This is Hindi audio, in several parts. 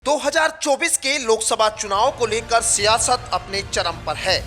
2024 के लोकसभा चुनाव को लेकर सियासत अपने चरम पर है।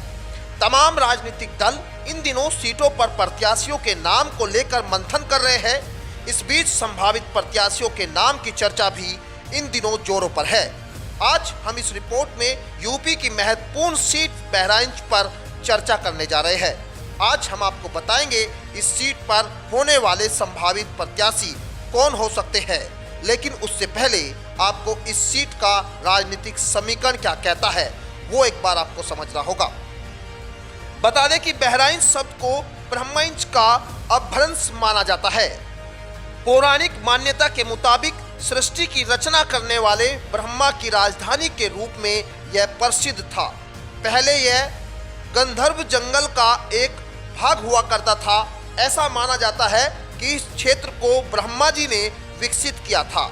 तमाम राजनीतिक दल इन दिनों सीटों पर प्रत्याशियों के नाम को लेकर मंथन कर रहे हैं। इस बीच संभावित प्रत्याशियों के नाम की चर्चा भी इन दिनों जोरों पर है। आज हम इस रिपोर्ट में यूपी की महत्वपूर्ण सीट बहराइच पर चर्चा करने जा रहे हैं। आज हम आपको बताएंगे इस सीट पर होने वाले संभावित प्रत्याशी कौन हो सकते हैं, लेकिन उससे पहले आपको इस सीट का राजनीतिक समीकरण क्या कहता है वो एक बार आपको समझना होगा। बता दें कि बहराइच शब्द को ब्रह्मंच का अपभ्रंश माना जाता है। पौराणिक मान्यता के मुताबिक सृष्टि की रचना करने वाले ब्रह्मा की राजधानी के रूप में यह प्रसिद्ध था। पहले यह गंधर्व जंगल का एक भाग हुआ करता था। ऐसा माना जाता है कि इस क्षेत्र को ब्रह्मा जी ने विकसित किया था।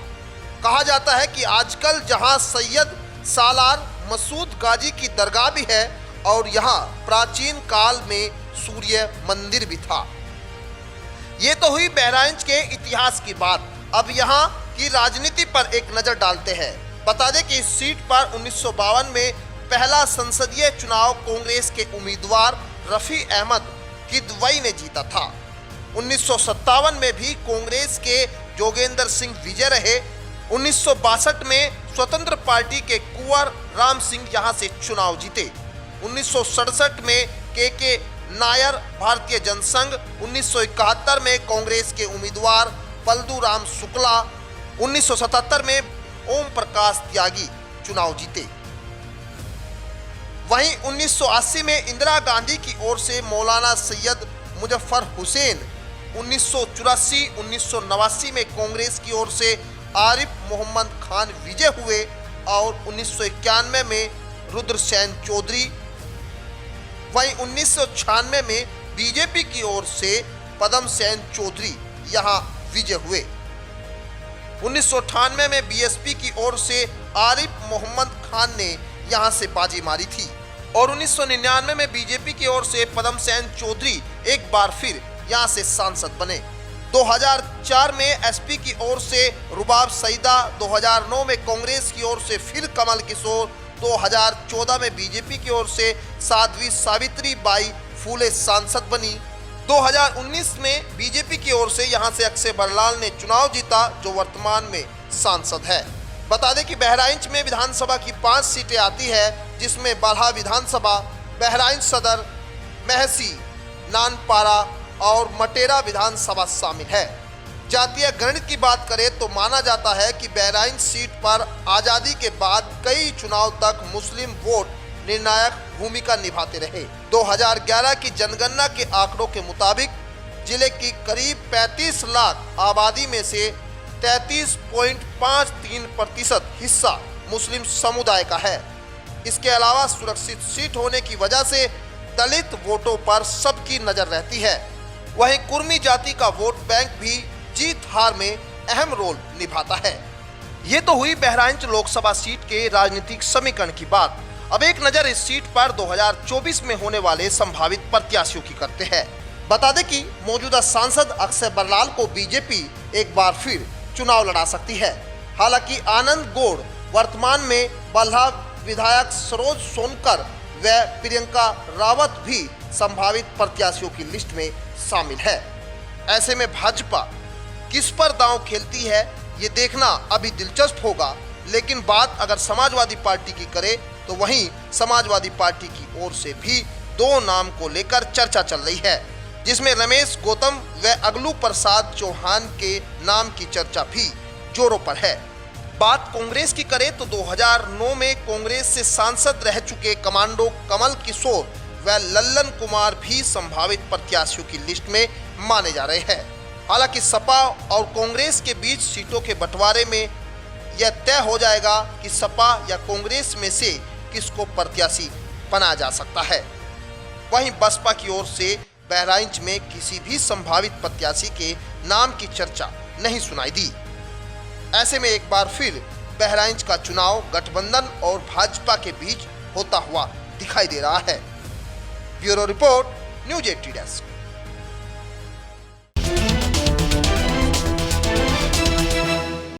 कहा जाता है कि आजकल जहां सैयद सालार मसूद गाजी की दरगाह भी है और यहां प्राचीन काल में सूर्य मंदिर भी था। ये तो हुई बहराइच के इतिहास की बात। अब यहां की राजनीति पर एक नजर डालते हैं। बता दें कि इस सीट पर 1952 में पहला संसदीय चुनाव कांग्रेस के उम्मीदवार रफी अहमद किदवई ने जीता था। 1957 में भी कांग्रेस के जोगेंद्र सिंह विजय रहे। 1962 में स्वतंत्र पार्टी के कुंवर राम सिंह यहां से चुनाव जीते। 1967 में के नायर भारतीय जनसंघ, 1971 में कांग्रेस के उम्मीदवार पलदू राम शुक्ला, 1977 में ओम प्रकाश त्यागी चुनाव जीते। वहीं 1980 में इंदिरा गांधी की ओर से मौलाना सैयद मुजफ्फर हुसैन, 1984, 1989 में कांग्रेस की ओर से आरिफ मोहम्मद खान विजय हुए और 1991 में रुद्रसेन चौधरी, वहीं 1996 में बीजेपी की ओर से पदम सेन चौधरी यहां विजय हुए। 1998 में बीएसपी की ओर से आरिफ मोहम्मद खान ने यहां से बाजी मारी थी और 1999 में बीजेपी की ओर से पदम सेन चौधरी एक बार फिर यहां से सांसद बने। 2004 में एसपी की ओर से रुबाब सईदा, 2009 में कांग्रेस की ओर से फिर कमल किशोर, 2014 में बीजेपी की ओर से साध्वी सावित्री बाई फूले सांसद बनी। 2019 में बीजेपी की ओर से यहां से अक्षय बरलाल ने चुनाव जीता, जो वर्तमान में सांसद है। बता दें कि बहराइच में विधानसभा की 5 सीटें आती है, जिसमें बल्हा विधानसभा, बहराइच सदर, महसी, नानपारा और मटेरा विधानसभा शामिल है। जातीय गणित की बात करें तो माना जाता है कि बहराइच सीट पर आज़ादी के बाद कई चुनाव तक मुस्लिम वोट निर्णायक भूमिका निभाते रहे। 2011 की जनगणना के आंकड़ों के मुताबिक जिले की करीब 35 लाख आबादी में से 33.53% हिस्सा मुस्लिम समुदाय का है। इसके अलावा सुरक्षित सीट होने की वजह से दलित वोटों पर सबकी नजर रहती है। वहीं कुर्मी जाति का वोट बैंक भी जीत हार में अहम रोल निभाता है। ये तो हुई बहराइच लोकसभा सीट के राजनीतिक समीकरण की बात। अब एक नजर इस सीट पर 2024 में होने वाले संभावित प्रत्याशियों की करते हैं। बता दें कि मौजूदा सांसद अक्षय बरलाल को बीजेपी एक बार फिर चुनाव लड़ा सकती है। हालांकि आनंद गौड़ वर्तमान में बल्हा विधायक सरोज सोनकर व प्रियंका रावत भी संभावित प्रत्याशियों की लिस्ट में शामिल है। ऐसे में भाजपा किस पर दांव खेलती है ये देखना अभी दिलचस्प होगा। लेकिन बात अगर समाजवादी पार्टी की करें तो वहीं समाजवादी पार्टी की ओर से भी 2 नाम को लेकर चर्चा चल रही है, जिसमें रमेश गौतम व अगलू प्रसाद चौहान के नाम की चर्चा भी जोरों पर है। बात कांग्रेस की करें तो 2009 में कांग्रेस से सांसद रह चुके कमांडो कमल किशोर व लल्लन कुमार भी संभावित प्रत्याशियों की लिस्ट में माने जा रहे हैं। हालांकि सपा और कांग्रेस के बीच सीटों के बंटवारे में यह तय हो जाएगा कि सपा या कांग्रेस में से किसको प्रत्याशी बनाया जा सकता है। वहीं बसपा की ओर से बहराइच में किसी भी संभावित प्रत्याशी के नाम की चर्चा नहीं सुनाई दी। ऐसे में एक बार फिर बहराइच का चुनाव गठबंधन और भाजपा के बीच होता हुआ दिखाई दे रहा है। Bureau report, news 80 desk.